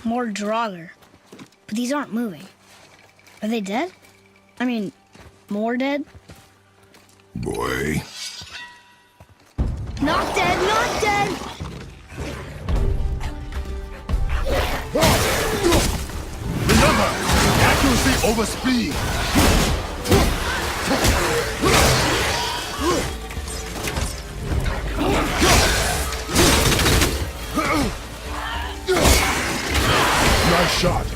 More Draugr. But these aren't moving. Are they dead? I mean, more dead? Boy. Not dead, not dead! Remember, accuracy over speed. Nice shot.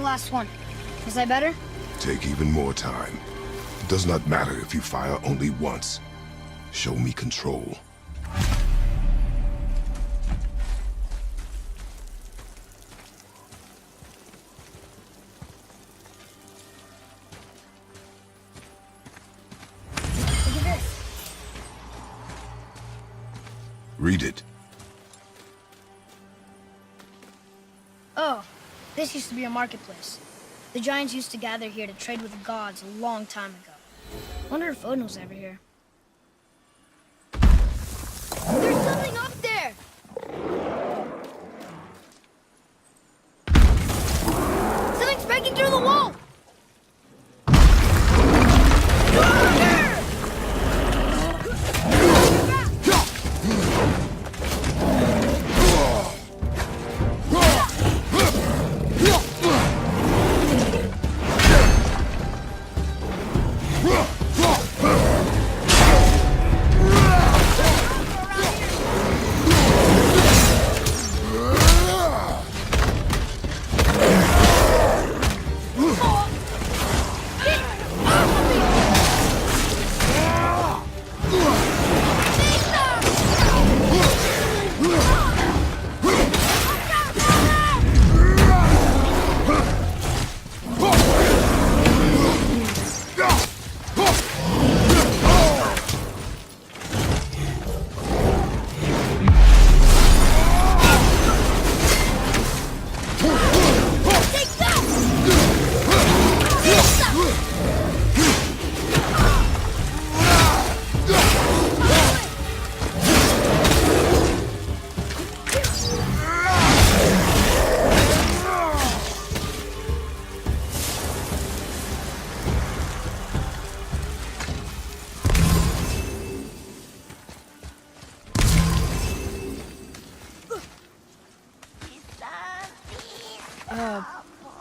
Last one. Was I better? Take even more time. It does not matter if you fire only once. Show me control. Look at this. Read it. Oh, this used to be a marketplace. The giants used to gather here to trade with the gods a long time ago. Wonder if Odin was ever here. There's something up there! Something's breaking through the wall!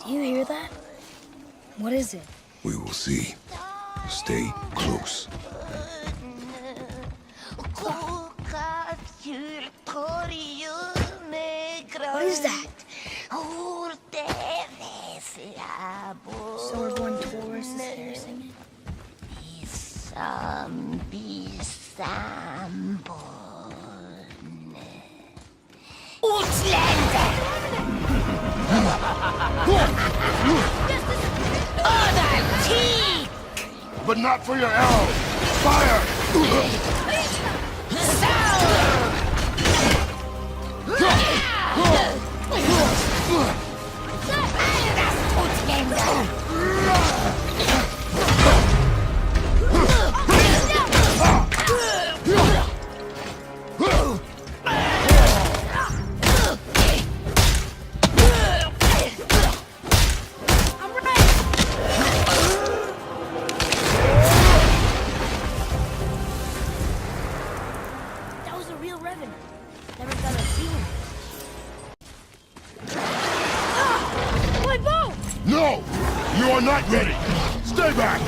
Do you hear that? What is it? We will see. Stay close. What is that? So we're going towards this hair singing? But not for your arrow! Fire! No! You are not ready! Stay back!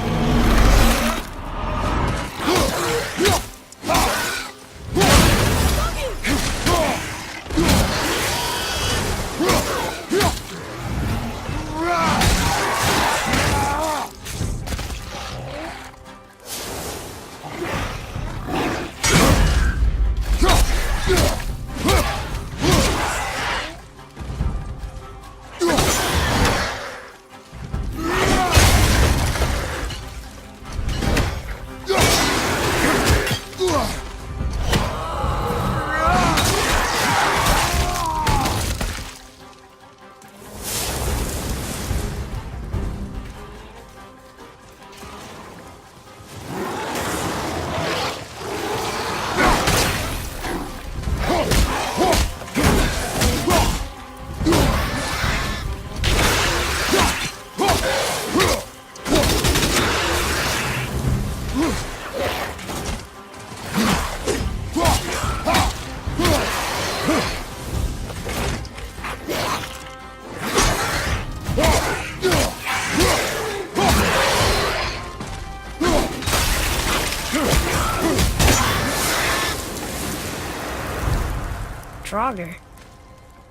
Draugr.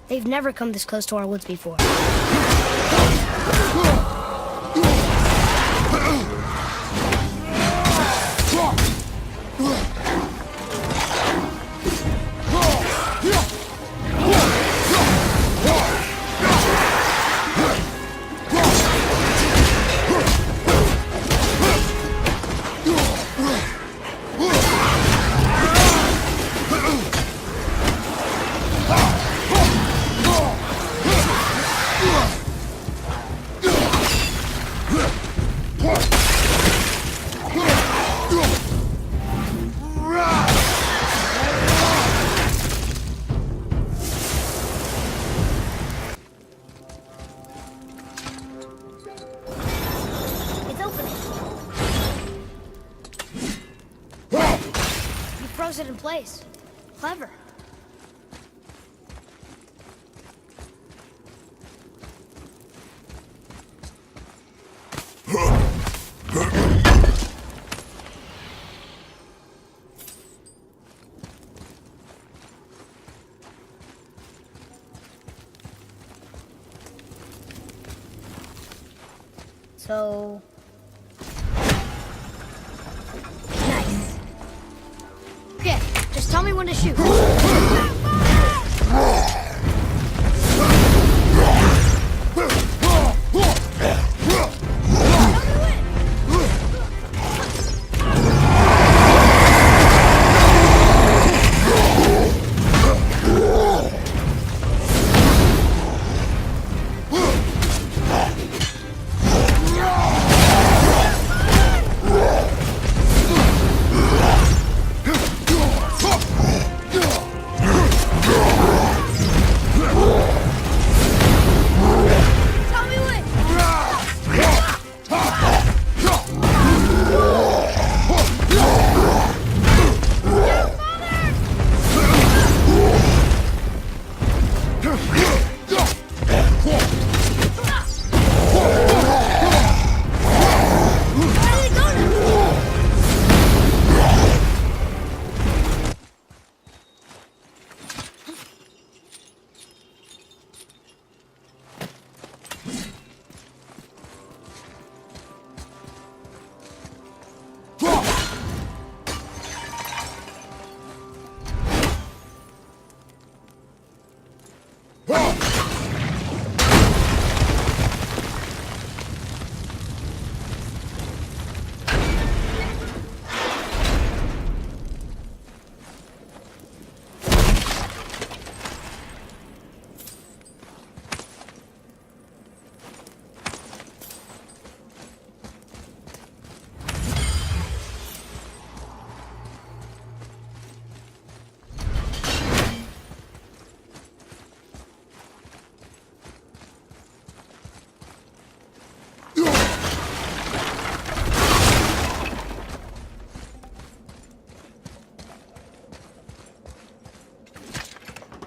They've never come this close to our woods before. It in place. Clever. So... nice. Okay, just tell me when to shoot.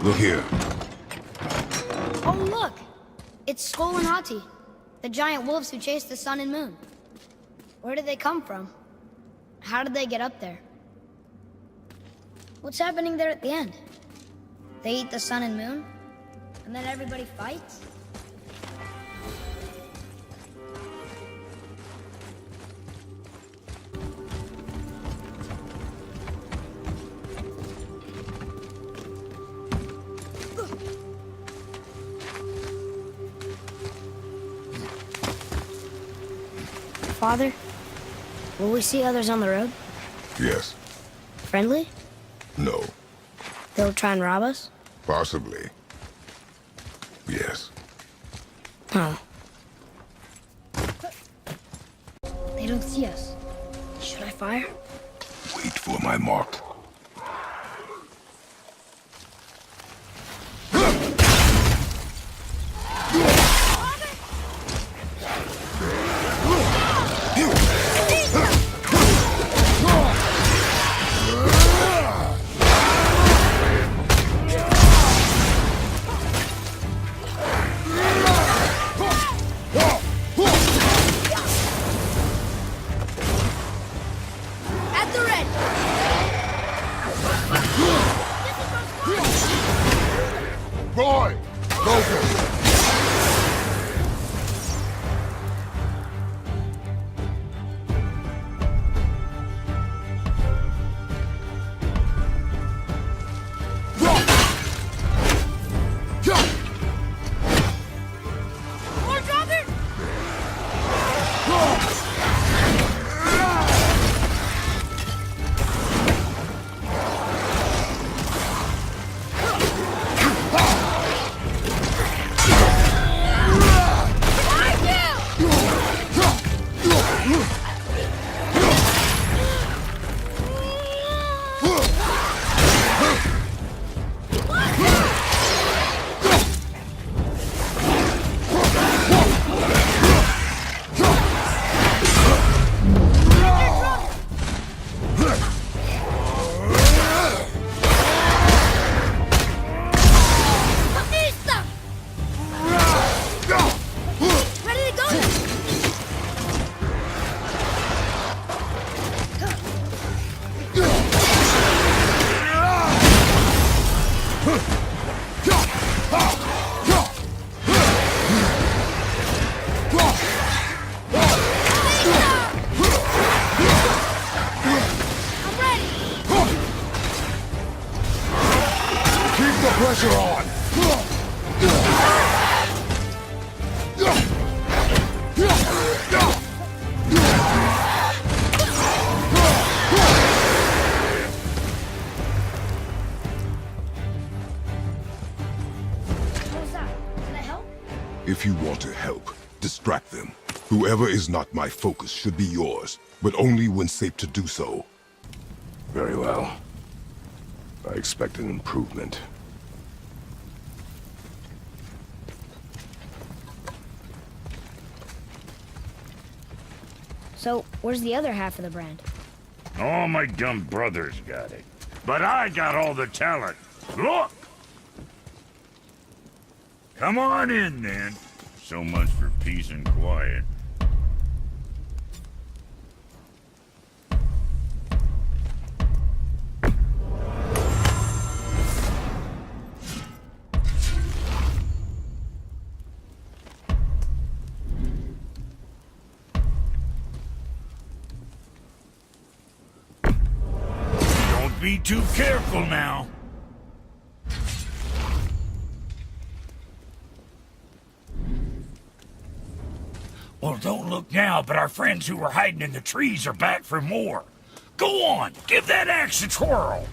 Look here. Oh, look! It's Skull and Hati. The giant wolves who chased the sun and moon. Where did they come from? How did they get up there? What's happening there at the end? They eat the sun and moon? And then everybody fights? Father, will we see others on the road? Yes. Friendly? No. They'll try and rob us? Possibly. Yes. Oh. They don't see us. Should I fire? Wait for my mark. At the ready! Roy! Focus! More Draugr! Ready to go! I'm ready! Keep the pressure on! What's that? Can I help? If you want to help, distract them. Whoever is not my focus should be yours, but only when safe to do so. Very well. I expect an improvement. So, where's the other half of the brand? All my dumb brothers got it. But I got all the talent. Look! Come on in, then. So much for peace and quiet. Don't be too careful now. Well, don't look now, but our friends who were hiding in the trees are back for more. Go on, give that axe a twirl.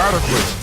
Adequate!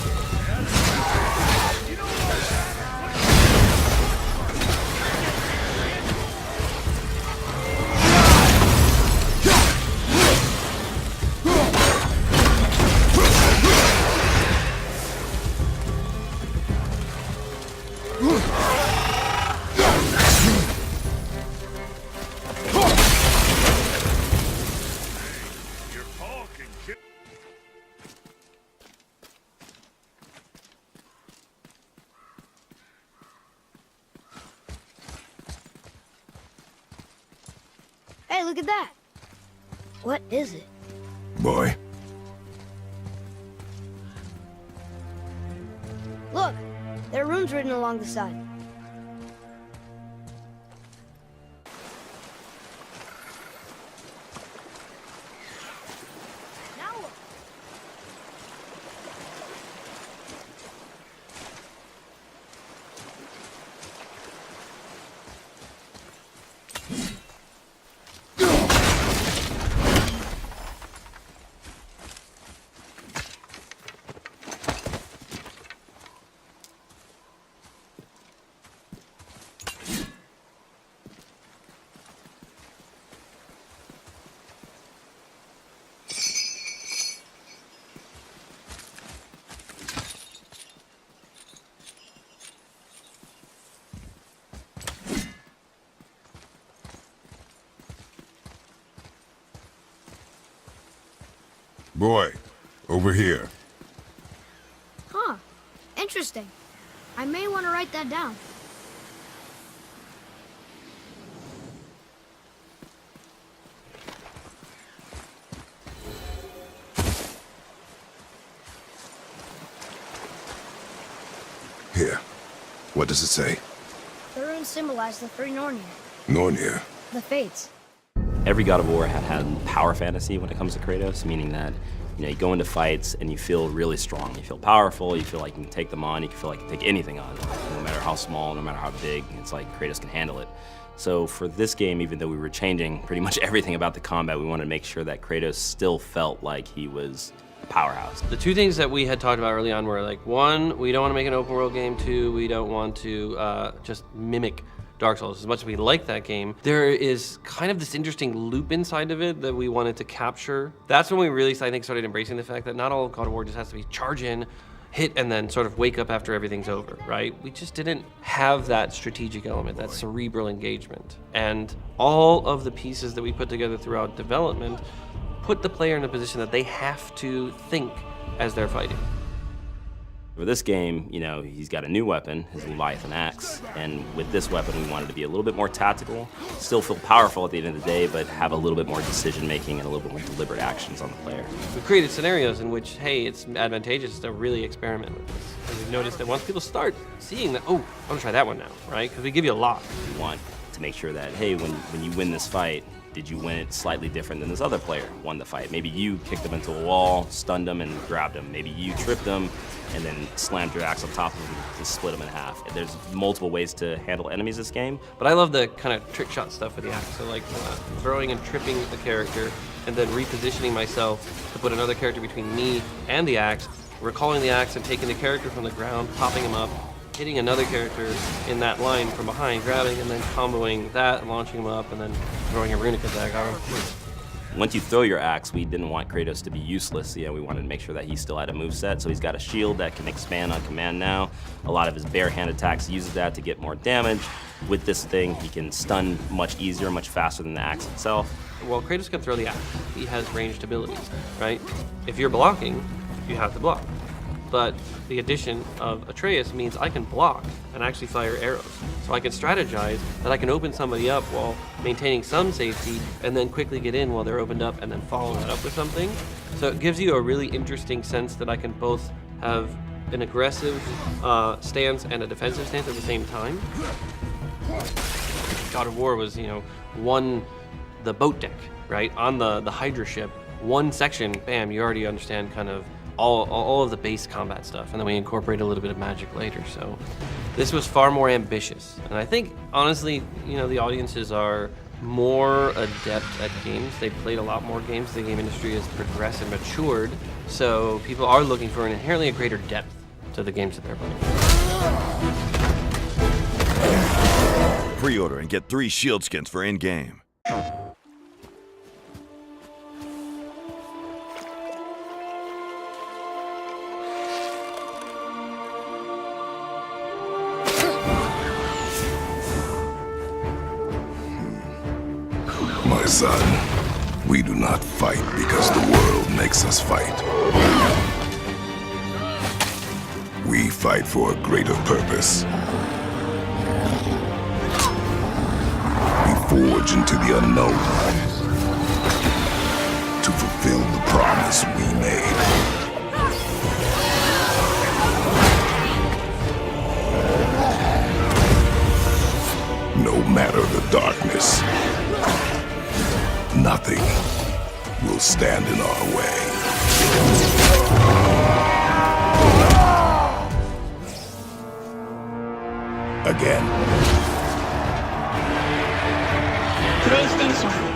Look at that. What is it? Boy, Look, there are runes written along the side. Now look. boy, over here. Huh. Interesting. I may want to write that down. Here. What does it say? The runes symbolize the three Nornir, Nornir. the Fates. Every God of War had power fantasy when it comes to Kratos, meaning that you go into fights and you feel really strong. You feel powerful, you feel like you can take them on, you can feel like you can take anything on, no matter how small, no matter how big, it's like Kratos can handle it. So for this game, even though we were changing pretty much everything about the combat, we wanted to make sure that Kratos still felt like he was a powerhouse. The two things that we had talked about early on were like, one, we don't want to make an open world game. Two, we don't want to just mimic Dark Souls. As much as we like that game, there is kind of this interesting loop inside of it that we wanted to capture. That's when we really, I think, started embracing the fact that not all of God of War just has to be charge in, hit, and then sort of wake up after everything's over, right? We just didn't have that strategic element, that cerebral engagement. And all of the pieces that we put together throughout development put the player in a position that they have to think as they're fighting. For this game, he's got a new weapon, his Leviathan axe, and with this weapon we wanted to be a little bit more tactical, still feel powerful at the end of the day, but have a little bit more decision making and a little bit more deliberate actions on the player. We created scenarios in which, hey, it's advantageous to really experiment with this. And we've noticed that once people start seeing that, oh, I want to try that one now, right? Because we give you a lot. We want to make sure that, hey, when you win this fight, did you win it slightly different than this other player won the fight? Maybe you kicked him into a wall, stunned him, and grabbed him. Maybe you tripped him and then slammed your axe on top of him to split him in half. There's multiple ways to handle enemies this game. But I love the kind of trick shot stuff with the axe. So like throwing and tripping the character and then repositioning myself to put another character between me and the axe, recalling the axe and taking the character from the ground, popping him up, hitting another character in that line from behind, grabbing and then comboing that, launching him up, and then throwing a runic attack on him. Once you throw your axe, we didn't want Kratos to be useless. We wanted to make sure that he still had a moveset, so he's got a shield that can expand on command now. A lot of his bare hand attacks uses that to get more damage. With this thing, he can stun much easier, much faster than the axe itself. Well, Kratos can throw the axe. He has ranged abilities, right? If you're blocking, you have to block. But the addition of Atreus means I can block and actually fire arrows. So I can strategize that I can open somebody up while maintaining some safety and then quickly get in while they're opened up and then follow that up with something. So it gives you a really interesting sense that I can both have an aggressive stance and a defensive stance at the same time. God of War was, the boat deck, right? On the Hydra ship, one section, bam, you already understand kind of all of the base combat stuff, and then we incorporate a little bit of magic later. So this was far more ambitious, and I think honestly, the audiences are more adept at games. They've played a lot more games. The game industry has progressed and matured, so people are looking for an inherently greater depth to the games that they're playing. Pre-order and get 3 shield skins for in-game. My son, we do not fight because the world makes us fight. We fight for a greater purpose. We forge into the unknown. to fulfill the promise we made. No matter the darkness, nothing will stand in our way. Again. PlayStation.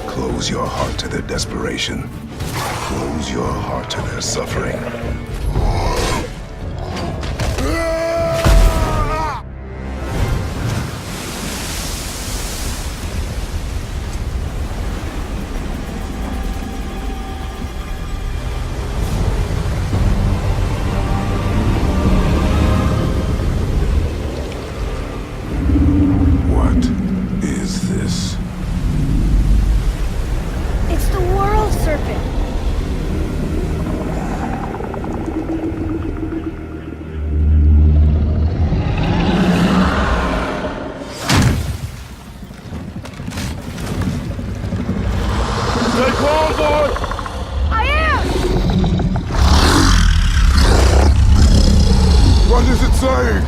Close your heart to their desperation. Close your heart to their suffering. What is this? It's the world serpent. Stay calm, boy! I am! What is it saying?